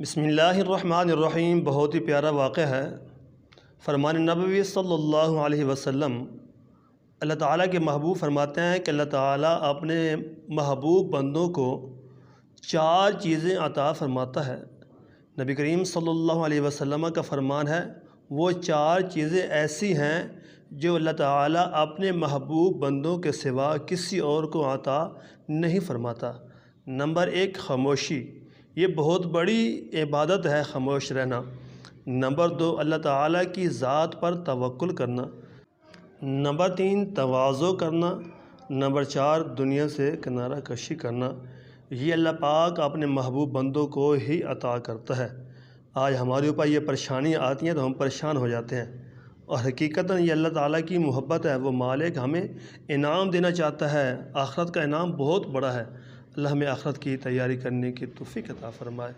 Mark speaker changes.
Speaker 1: بسم اللہ الرحمن الرحیم۔ بہت ہی پیارا واقعہ ہے۔ فرمان نبوی صلی اللہ علیہ وسلم، اللہ تعالیٰ کے محبوب فرماتے ہیں کہ اللہ تعالیٰ اپنے محبوب بندوں کو 4 چیزیں عطا فرماتا ہے۔ نبی کریم صلی اللہ علیہ وسلم کا فرمان ہے، وہ 4 چیزیں ایسی ہیں جو اللہ تعالیٰ اپنے محبوب بندوں کے سوا کسی اور کو عطا نہیں فرماتا۔ نمبر 1، خاموشی۔ یہ بہت بڑی عبادت ہے خاموش رہنا۔ نمبر 2، اللہ تعالیٰ کی ذات پر توکل کرنا۔ نمبر 3، تواضع کرنا۔ نمبر 4، دنیا سے کنارہ کشی کرنا۔ یہ اللہ پاک اپنے محبوب بندوں کو ہی عطا کرتا ہے۔ آج ہمارے اوپر یہ پریشانیاں آتی ہیں تو ہم پریشان ہو جاتے ہیں، اور حقیقتاً یہ اللہ تعالیٰ کی محبت ہے۔ وہ مالک ہمیں انعام دینا چاہتا ہے، آخرت کا انعام بہت بڑا ہے۔ اللہ ہمیں آخرت کی تیاری کرنے کی توفیق عطا فرمائے۔